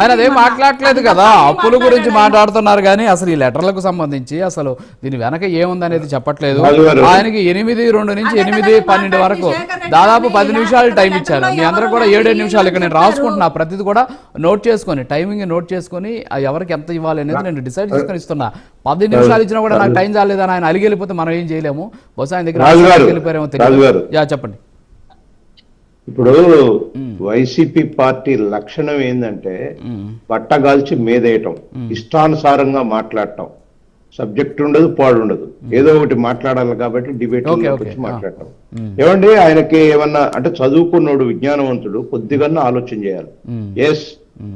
ఆయన అదేం మాట్లాడలేదు కదా, అప్పుల గురించి మాట్లాడుతున్నారు కానీ అసలు ఈ లెటర్లకు సంబంధించి అసలు దీని వెనక ఏముందనేది చెప్పట్లేదు. ఆయనకి 8:02 నుంచి 8:12 వరకు దాదాపు 10 నిమిషాలు టైం ఇచ్చారు. మీ అందరూ కూడా 7-7 నిమిషాలు ఇక్కడ నేను రాసుకుంటున్నా, ప్రతిది కూడా నోట్ చేసుకొని టైమింగ్ నోట్ చేసుకొని ఎవరికి ఎంత ఇవ్వాలి అనేది నేను డిసైడ్ చేసుకొని ఇస్తున్నా. 10 నిమిషాలు ఇచ్చినా కూడా నాకు టైం చాలేదని ఆయన అలిగి వెళ్ళిపోతే మనం ఏం చేయలేము. బహుశా ఆయన దగ్గర వెళ్ళిపోయారేమో తెలియదు. చెప్పండి. ఇప్పుడు వైసీపీ పార్టీ లక్షణం ఏంటంటే బట్టగాల్చి మేదేయటం, ఇష్టానుసారంగా మాట్లాడటం, సబ్జెక్ట్ ఉండదు, పాడు ఉండదు, ఏదో ఒకటి మాట్లాడాలి కాబట్టి డిబేట్ వచ్చి మాట్లాడటం. ఏమండి ఆయనకి ఏమన్నా అంటే చదువుకున్నోడు, విజ్ఞానవంతుడు, కొద్దిగా ఆలోచన చేయాలి. Yes,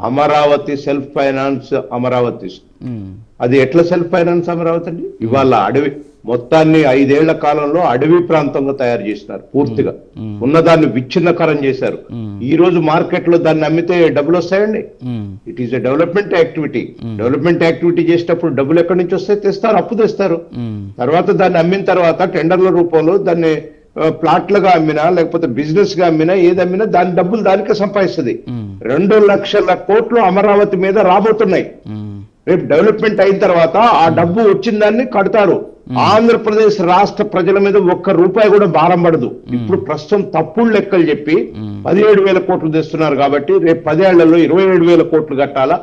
Amaravati self finance Amaravati, అది ఎట్లా సెల్ఫ్ ఫైనాన్స్ అమరావతి అండి? ఇవాళ అడవి మొత్తాన్ని 5 ఏళ్ల కాలంలో అడవి ప్రాంతంగా తయారు చేసినారు, పూర్తిగా ఉన్నదాన్ని విచ్ఛిన్నకరం చేశారు. ఈ రోజు మార్కెట్ లో దాన్ని అమ్మితే డబ్బులు వస్తాయండి? It is a development activity. Development activity చేసేటప్పుడు డబ్బులు ఎక్కడి నుంచి వస్తాయి? తెస్తారు, అప్పు తెస్తారు. తర్వాత దాన్ని అమ్మిన తర్వాత టెండర్ల రూపంలో దాన్ని ప్లాట్లుగా అమ్మినా లేకపోతే బిజినెస్ గా అమ్మినా ఏది అమ్మినా దాని డబ్బులు దానికే సంపాదిస్తుంది. 2 లక్షల కోట్లు అమరావతి మీద రాబోతున్నాయి. రేపు డెవలప్మెంట్ అయిన తర్వాత ఆ డబ్బు వచ్చిన దాన్ని కడతారు. ఆంధ్రప్రదేశ్ రాష్ట్ర ప్రజల మీద ₹1 కూడా భారం పడదు. ఇప్పుడు ప్రస్తుతం తప్పుడు లెక్కలు చెప్పి 17,000 కోట్లు తెస్తున్నారు కాబట్టి రేపు 10 ఏళ్లలో 27,000 కోట్లు కట్టాలా,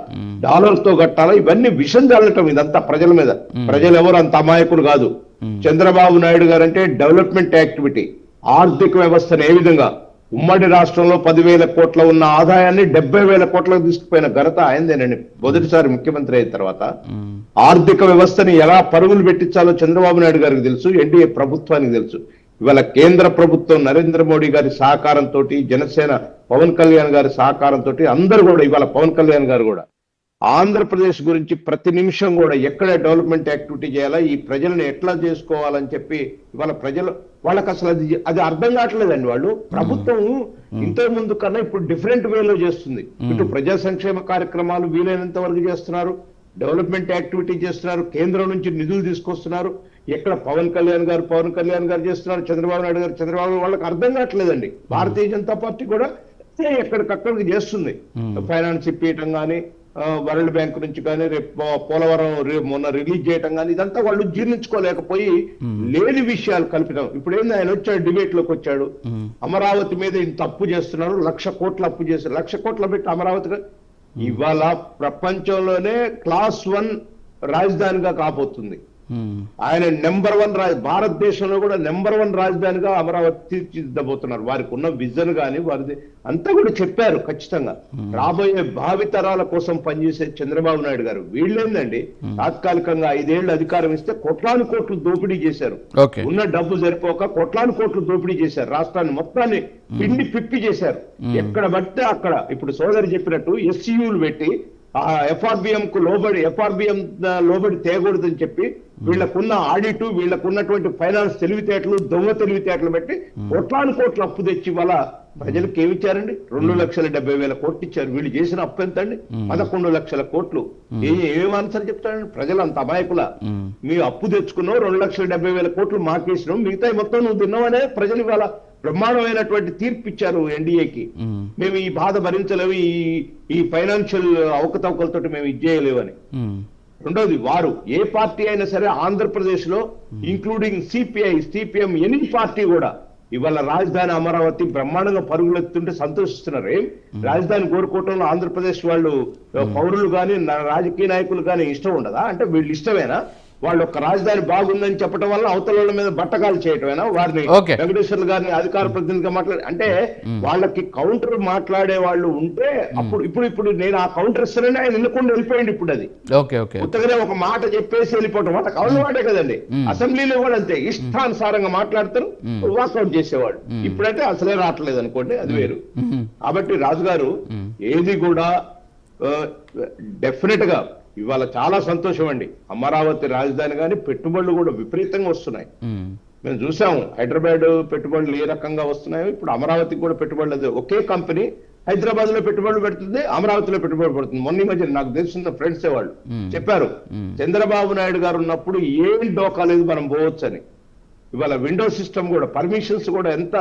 డాలర్తో కట్టాలా. ఇవన్నీ విషం చల్లటం ఇదంతా ప్రజల మీద. ప్రజలు ఎవరు అంత అమాయకులు కాదు. చంద్రబాబు నాయుడు గారు అంటే డెవలప్మెంట్ యాక్టివిటీ, ఆర్థిక వ్యవస్థను ఏ విధంగా ఉమ్మడి రాష్ట్రంలో 10,000 కోట్ల ఉన్న ఆదాయాన్ని 70,000 కోట్లకు తీసుకుపోయిన ఘనత ఆయనదేనండి. మొదటిసారి ముఖ్యమంత్రి అయిన తర్వాత ఆర్థిక వ్యవస్థని ఎలా పరుగులు పెట్టించాలో చంద్రబాబు నాయుడు గారికి తెలుసు, ఎన్డీఏ ప్రభుత్వానికి తెలుసు. ఇవాళ కేంద్ర ప్రభుత్వం నరేంద్ర మోడీ గారి సహకారంతో, జనసేన పవన్ కళ్యాణ్ గారి సహకారంతో అందరూ కూడా, ఇవాళ పవన్ కళ్యాణ్ గారు కూడా ఆంధ్రప్రదేశ్ గురించి ప్రతి నిమిషం కూడా ఎక్కడ డెవలప్మెంట్ యాక్టివిటీ చేయాలా, ఈ ప్రజలను ఎట్లా చేసుకోవాలని చెప్పి ఇవాళ ప్రజలు వాళ్ళకి అసలు అది అర్థం కావట్లేదండి. వాళ్ళు ప్రభుత్వం ఇంతకు ముందు కన్నా ఇప్పుడు డిఫరెంట్ వేలో చేస్తుంది. ఇటు ప్రజా సంక్షేమ కార్యక్రమాలు వీలైనంత వరకు చేస్తున్నారు, డెవలప్మెంట్ యాక్టివిటీ చేస్తున్నారు, కేంద్రం నుంచి నిధులు తీసుకొస్తున్నారు. ఎక్కడ పవన్ కళ్యాణ్ గారు చేస్తున్నారు, చంద్రబాబు నాయుడు గారు వాళ్ళకి అర్థం కావట్లేదండి. భారతీయ జనతా పార్టీ కూడా ఎక్కడికక్కడికి చేస్తుంది. ఫైనాన్స్ ఇప్పించడం కానీ, వరల్డ్ బ్యాంక్ నుంచి కానీ, రేపు పోలవరం మొన్న రిలీజ్ చేయటం కానీ, ఇదంతా వాళ్ళు జీర్ణించుకోలేకపోయి లేని విషయాలు కల్పితం. ఇప్పుడు ఏంది, ఆయన వచ్చాడు, డిబేట్ లోకి వచ్చాడు, అమరావతి మీద ఇంత అప్పు చేస్తున్నారు, 1,00,000 కోట్లు అప్పు చేస్తారు, 1,00,000 కోట్లు పెట్టి అమరావతి ఇవాళ ప్రపంచంలోనే క్లాస్ 1 రాజధానిగా కాబోతుంది. ఆయన నెంబర్ 1 భారతదేశంలో కూడా నెంబర్ 1 రాజధానిగా అమరావతి తీర్చిదిద్దబోతున్నారు. వారికి ఉన్న విజన్ కానీ వారిది అంతా కూడా చెప్పారు. ఖచ్చితంగా రాబోయే భావితరాల కోసం పనిచేసే చంద్రబాబు నాయుడు గారు వీళ్ళేందండి, తాత్కాలికంగా 5 ఏళ్లు అధికారం ఇస్తే కోట్లాను కోట్లు దోపిడీ చేశారు. ఉన్న డబ్బు సరిపోక కోట్లాను కోట్లు దోపిడీ చేశారు. రాష్ట్రాన్ని మొత్తాన్ని పిండి పిప్పి చేశారు. ఎక్కడ పడితే అక్కడ ఇప్పుడు సోదరి చెప్పినట్టు ఎస్సీయూలు పెట్టి ఎఫ్ఆర్బిఎం కు లోబడి తేయకూడదని చెప్పి వీళ్ళకున్న ఆడిట్, వీళ్ళకున్నటువంటి ఫైనాన్స్ తెలివితేటలు, దొంగ తెలివితేటలు పెట్టి కోట్లాను కోట్లు అప్పు తెచ్చి వాళ్ళ ప్రజలకు ఏమిచ్చారండి? 2,70,000 కోట్లు ఇచ్చారు. వీళ్ళు చేసిన అప్పు ఎంత అండి? 11 లక్షల కోట్లు. ఏం ఆన్సర్ చెప్తారండి? ప్రజలు అంత అమాయకుల? మీ అప్పు తెచ్చుకున్నావు, 2,70,000 కోట్లు మాకేసినావు, మిగతా మొత్తం నువ్వు తిన్నావనే ప్రజలు ఇవాళ బ్రహ్మాండమైనటువంటి తీర్పు ఇచ్చారు ఎన్డీఏకి. మేము ఈ బాధ భరించలేవు, ఈ ఫైనాన్షియల్ అవకతవకలతో మేము ఇది చేయలేవని. రెండోది, వారు ఏ పార్టీ అయినా సరే ఆంధ్రప్రదేశ్ లో ఇంక్లూడింగ్ సిపిఎం ఎనీ పార్టీ కూడా ఇవాళ రాజధాని అమరావతి బ్రహ్మాండంగా పరుగులెత్తుంటే సంతోషిస్తున్నారు. ఏం రాజధాని కోరుకోవటంలో ఆంధ్రప్రదేశ్ వాళ్ళు పౌరులు కానీ రాజకీయ నాయకులు కానీ ఇష్టం ఉండదా? అంటే వీళ్ళు ఇష్టమేనా? వాళ్ళు ఒక రాజధాని బాగుందని చెప్పడం వల్ల అవతల మీద బట్టకాలు చేయటమేనా? వారిని వెంకటేశ్వర్లు గారిని అధికార ప్రతినిధిగా మాట్లాడి అంటే వాళ్ళకి కౌంటర్ మాట్లాడే వాళ్ళు ఉంటే అప్పుడు ఇప్పుడు నేను ఆ కౌంటర్ ఇస్తానని ఆయన నిన్నకుండా వెళ్ళిపోయింది. ఇప్పుడు అది కొత్తగానే ఒక మాట చెప్పేసి వెళ్ళిపోవటం వాళ్ళకి అలవాటే కదండి. అసెంబ్లీలో కూడా అంతే, ఇష్టానుసారంగా మాట్లాడతారు, వాకౌట్ చేసేవాడు. ఇప్పుడైతే అసలే రావట్లేదు అనుకోండి, అది వేరు. కాబట్టి రాజుగారు ఏది కూడా డెఫినెట్ గా ఇవాళ చాలా సంతోషం అండి. అమరావతి రాజధాని కానీ పెట్టుబడులు కూడా విపరీతంగా వస్తున్నాయి. మేము చూసాము హైదరాబాద్ పెట్టుబడులు ఏ రకంగా వస్తున్నాయో, ఇప్పుడు అమరావతికి కూడా పెట్టుబడులు. ఒకే కంపెనీ హైదరాబాద్ లో పెట్టుబడులు పెడుతుంది, అమరావతిలో పెట్టుబడి పెడుతుంది. మొన్న మధ్య నాకు తెలిసిన ఫ్రెండ్సే వాళ్ళు చెప్పారు, చంద్రబాబు నాయుడు గారు ఉన్నప్పుడు ఏం డోకా లేదు, మనం పోవచ్చు అని. ఇవాళ విండో సిస్టమ్ కూడా పర్మిషన్స్ కూడా ఎంత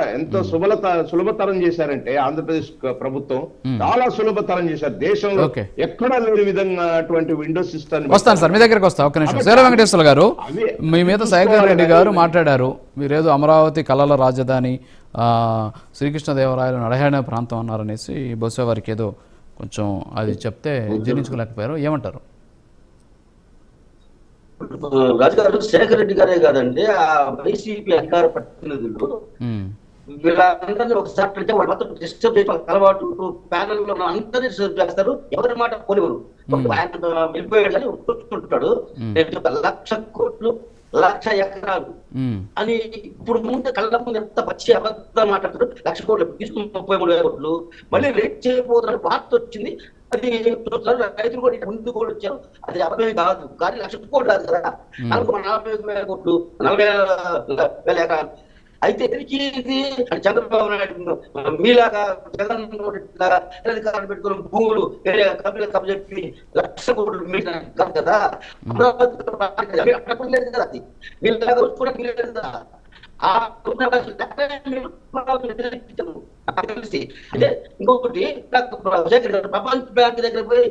సులభతరం చేశారంటే ఆంధ్రప్రదేశ్ ప్రభుత్వం చాలా సులభతరం చేశారు. దేశంలో Okay. ఎక్కడా లేని విధంగా అటువంటి విండో సిస్టమ్. వస్తాను సార్, మీ దగ్గరకు వస్తా. ఒక్క నిమిషం. శేర వెంకటేశ్వర గారు, మీ మీద శేఖర్ రెడ్డి గారు మాట్లాడారు. మీరేదో అమరావతి కళల రాజధాని, శ్రీకృష్ణదేవరాయలు నడయాడిన ప్రాంతం అన్నారనేసి బహుశా వారికి ఏదో కొంచెం అది చెప్తే జీర్ణించుకోలేకపోయారు. ఏమంటారు? రాజుగారు శేఖర్ రెడ్డి గారే కాదండి, ఆ వైసీపీ అధికార ప్రతినిధులు వీళ్ళందరినీ ఒకసారి అంటే వాళ్ళు మాత్రం డిస్టర్బ్ చేయడం అలవాటు. ప్యానల్ లో అందరినీ డిస్టర్బ్ చేస్తారు, ఎవరి మాట పోనివ్వరు. ఆయన వెళ్ళిపోయాడు కానీ కూర్చుంటాడు. 1,00,000 కోట్లు 1,00,000 ఎకరాలు అని ఇప్పుడు ముందు కళ్ళ ముందు ఎంత పచ్చి అబద్ధం మాట్లాడతారు. 1,00,000 కోట్లు తీసుకుని 33,000 కోట్లు మళ్ళీ రేట్ చేయబోతున్న వార్త వచ్చింది. అది రైతులు కూడా ముందు కూడా వచ్చారు. అది అబద్ధమే కాదు, కానీ 1,00,000 కోట్లు కాదు కదా, 45,000 కోట్లు 40,000 ఎకరాలు. అయితే ఇది చంద్రబాబు నాయుడు మీలాగా జగన్ అధికారులు పెట్టుకుని భూములు వేరే కంపెనీలకు కప్పచెప్పి 1,00,000 కోట్లు మీటిన కాదు కదా. అమరావతి లేదు కదా, అది వీళ్ళలాగా కూడా లేదు కదా. తెలిసి అంటే ఇంకొకటి ప్రపంచ బ్యాంక్ దగ్గర పోయి